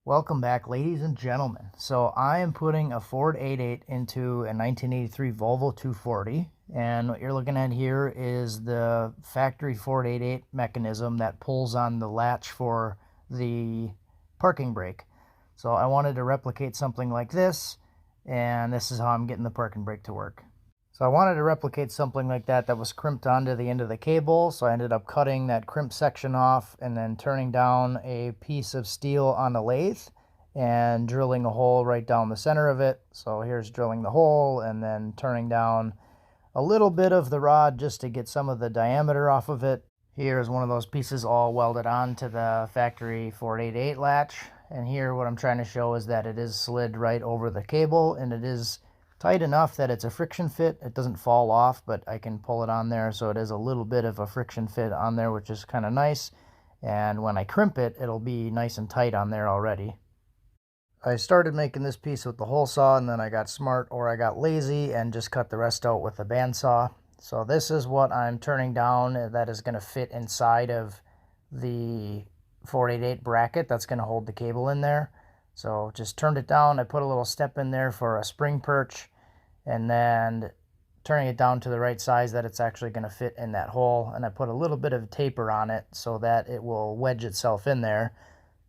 Welcome back, ladies and gentlemen. So I am putting a Ford 88 into a 1983 Volvo 240, and what you're looking at here is the factory Ford 88 mechanism that pulls on the latch for the parking brake. So I wanted to replicate something like this, and this is how I'm getting the parking brake to work. So I wanted to replicate something like that was crimped onto the end of the cable, so I ended up cutting that crimp section off and then turning down a piece of steel on the lathe and drilling a hole right down the center of it. So here's drilling the hole and then turning down a little bit of the rod just to get some of the diameter off of it. Here's one of those pieces all welded on to the factory Ford 88 latch, and here what I'm trying to show is that it is slid right over the cable, and it is tight enough that it's a friction fit. It doesn't fall off, but I can pull it on there, so it is a little bit of a friction fit on there, which is kind of nice. And when I crimp it, it'll be nice and tight on there already. I started making this piece with the hole saw, and then I got smart, or I got lazy, and just cut the rest out with the bandsaw. So this is what I'm turning down that is going to fit inside of the 488 bracket that's going to hold the cable in there. So just turned it down. I put a little step in there for a spring perch, and then turning it down to the right size that it's actually going to fit in that hole. And I put a little bit of taper on it so that it will wedge itself in there.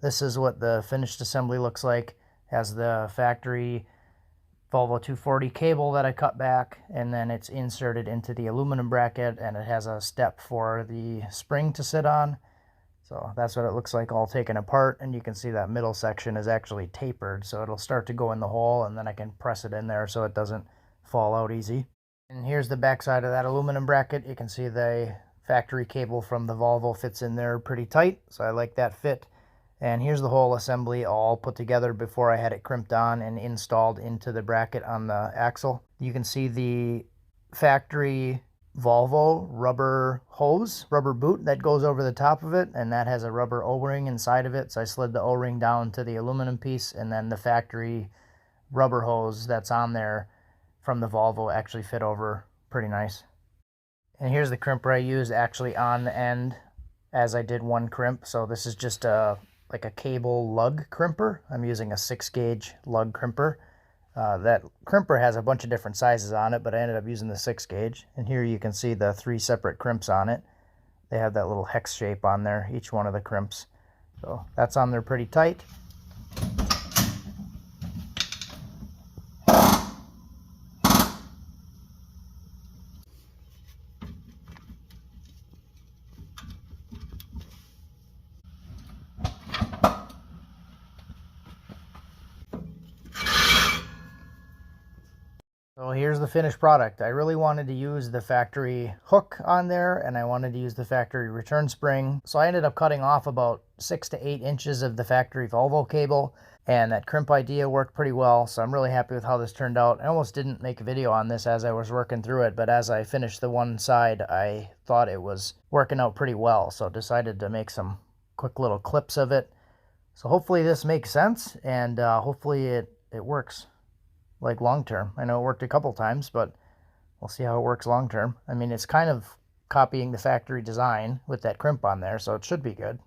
This is what the finished assembly looks like. It has the factory Volvo 240 cable that I cut back, and then it's inserted into the aluminum bracket, and it has a step for the spring to sit on. So that's what it looks like all taken apart, and you can see that middle section is actually tapered, so it'll start to go in the hole, and then I can press it in there so it doesn't fall out easy. And here's the back side of that aluminum bracket. You can see the factory cable from the Volvo fits in there pretty tight, so I like that fit. And here's the whole assembly all put together before I had it crimped on and installed into the bracket on the axle. You can see the factory Volvo rubber hose, rubber boot that goes over the top of it, and that has a rubber O-ring inside of it. So I slid the O-ring down to the aluminum piece, and then the factory rubber hose that's on there from the Volvo actually fit over pretty nice. And here's the crimper I used actually on the end as I did one crimp. So this is just like a cable lug crimper. I'm using a 6-gauge lug crimper. That crimper has a bunch of different sizes on it, but I ended up using the 6-gauge. And here you can see the 3 separate crimps on it. They have that little hex shape on there, each one of the crimps. So that's on there pretty tight. So here's the finished product. I really wanted to use the factory hook on there, and I wanted to use the factory return spring. So I ended up cutting off about 6 to 8 inches of the factory Volvo cable, and that crimp idea worked pretty well. So I'm really happy with how this turned out. I almost didn't make a video on this as I was working through it, but as I finished the one side, I thought it was working out pretty well. So decided to make some quick little clips of it. So hopefully this makes sense, and hopefully it works. Like long term. I know it worked a couple times, but we'll see how it works long term. I mean, it's kind of copying the factory design with that crimp on there, so it should be good.